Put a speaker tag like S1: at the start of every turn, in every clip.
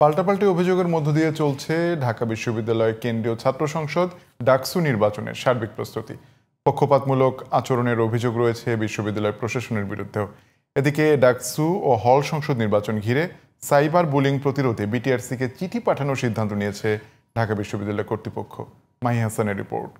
S1: পাল্টাপাল্টি অভিযোগের মধ্য দিয়ে চলছে ঢাকা বিশ্ববিদ্যালয়ের কেন্দ্রীয় ছাত্র সংসদ ডাকসু নির্বাচনের সার্বিক প্রস্তুতি। পক্ষপাতমূলক আচরণের অভিযোগ রয়েছে বিশ্ববিদ্যালয় প্রশাসনের বিরুদ্ধেও। এদিকে ডাকসু ও হল সংসদ নির্বাচন ঘিরে সাইবার বুলিং প্রতিরোধে বিটিআরসিকে চিঠি পাঠানোর সিদ্ধান্ত নিয়েছে ঢাকা বিশ্ববিদ্যালয় কর্তৃপক্ষ। মাহি হাসানের রিপোর্ট।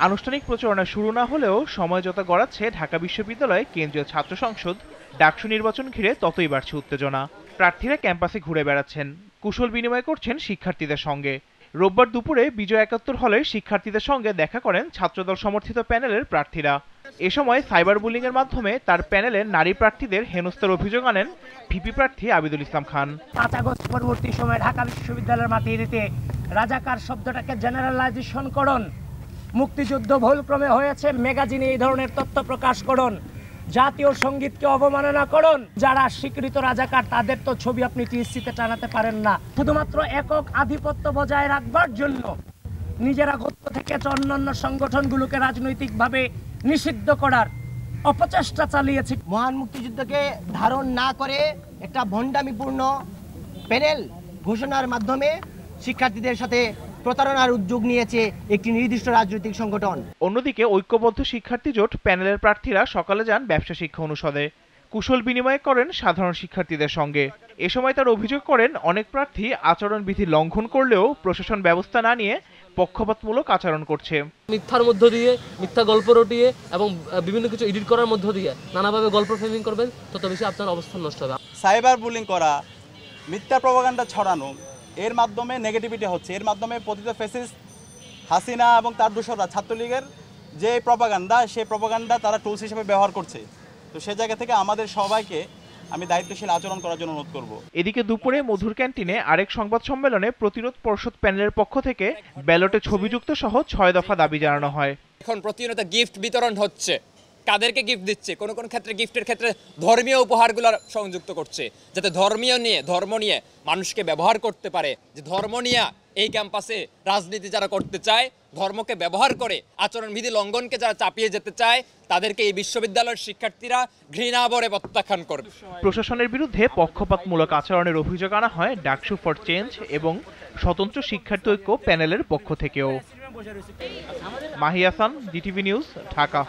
S2: আনুষ্ঠানিক প্রচারণা শুরু না হলেও সমঝোতা গড়াচ্ছে ঢাকা বিশ্ববিদ্যালয় কেন্দ্রীয় ছাত্র সংসদ ডাকসু নির্বাচন ঘিরে ততই বাড়ছে উত্তেজনা। প্রার্থীরা ক্যাম্পাসে ঘুরে বেড়াচ্ছেন, কুশল বিনিময় করছেন শিক্ষার্থীদের সঙ্গে। রোববার দুপুরে বিজয় ৭১ হলের শিক্ষার্থীদের সঙ্গে দেখা করেন ছাত্রদল সমর্থিত প্যানেলের প্রার্থীরা। এ সময় সাইবার বুলিং এর মাধ্যমে তার প্যানেলের নারী প্রার্থীদের হেনস্থার অভিযোগ আনেন ভিপি প্রার্থী আবিদুল ইসলাম খান।
S3: ৫ আগস্ট পরবর্তী সময়ে ঢাকা বিশ্ববিদ্যালয়ের মাটিতে রাজাকার শব্দটাকে জেনারেলাইজেশন করুন, মুক্তিযুদ্ধ ভুলক্রমে হয়েছে ম্যাগাজিনে এই ধরনের তথ্য প্রকাশ করুন, জাতীয় সঙ্গীতকে অবমাননা করুন। যারা স্বীকৃত রাজাকার তাদের তো ছবি আপনি টিএসসিতে টানাতে পারেন না। শুধুমাত্র একক আধিপত্য বজায় রাখবার জন্য নিজেরা গোত্র থেকে অন্যান্য সংগঠনগুলোকে রাজনৈতিকভাবে নিষিদ্ধ করার অপচেষ্টা চালিয়েছে।
S4: মহান মুক্তিযুদ্ধকে ধারণ না করে একটা ভণ্ডামিপূর্ণ প্যানেল ঘোষণার মাধ্যমে শিক্ষার্থীদের সাথে প্রতারণার উদ্যোগ নিয়েছে একটি নির্দিষ্ট রাজনৈতিক সংগঠন।
S2: অন্যদিকে ঐক্যবদ্ধ শিক্ষার্থী জোট প্যানেলের প্রার্থীরা সকালে যান ব্যবসা শিক্ষা অনুষদে, কুশল বিনিময় করেন সাধারণ শিক্ষার্থীদের সঙ্গে। এ সময় তার অভিযোগ করেন অনেক প্রার্থী আচরণবিধি লঙ্ঘন করলেও প্রশাসন ব্যবস্থা না নিয়ে পক্ষপাতমূলক আচরণ করছে।
S5: মিথ্যার মধ্য দিয়ে, মিথ্যা গল্প রটিয়ে এবং বিভিন্ন কিছু এডিট করার মধ্য দিয়ে নানাভাবে গল্প ফ্রেমিং করবেন, তত বেশি আপনার অবস্থান নষ্ট হবে।
S6: সাইবার বুলিং করা, মিথ্যা প্রপাগান্ডা ছড়ানো, এর মাধ্যমে নেগেটিভিটি হচ্ছে। এর মাধ্যমে পতিত ফ্যাসিস্ট হাসিনা এবং তার দোসররা ছাত্রলীগের যে প্রপাগান্ডা, সেই প্রপাগান্ডা তারা টুলস হিসেবে ব্যবহার করছে। তো সে জায়গা থেকে আমাদের সবাইকে আমি দায়িত্বশীল আচরণ করার জন্য অনুরোধ করব।
S2: এদিকে দুপুরে মধুর ক্যান্টিনে আরেক সংবাদ সম্মেলনে প্রতিরোধ পর্ষদ প্যানেলের পক্ষ থেকে ব্যালটে ছবিযুক্ত সহ ৬ দফা দাবি জানানো হয়।
S7: এখন প্রতিনিয়ত গিফট বিতরণ হচ্ছে, কাদেরকে গিফট দিচ্ছে? কোন কোন ক্ষেত্রে গিফটের ক্ষেত্রে ধর্মীয় উপহারগুলো সংযুক্ত করছে, যাতে ধর্ম নিয়ে মানুষকে ব্যবহার করতে পারে। যে ধর্ম নিয়ে এই ক্যাম্পাসে রাজনীতি যারা করতে চায়, ধর্মকে ব্যবহার করে আচরণবিধি লঙ্ঘনকে যারা চাপিয়ে যেতে চায়, তাদেরকে এই বিশ্ববিদ্যালয়ের শিক্ষার্থীরা ঘৃণাভরে প্রত্যাখ্যান করবে।
S2: প্রশাসনের বিরুদ্ধে পক্ষপাতমূলক আচরণের অভিযোগ আনা হয় ডাকসু ফর চেঞ্জ এবং স্বতন্ত্র শিক্ষার্থী ঐক্য প্যানেলের পক্ষ থেকেও। Mahi Hasan, GTV news, Dhaka.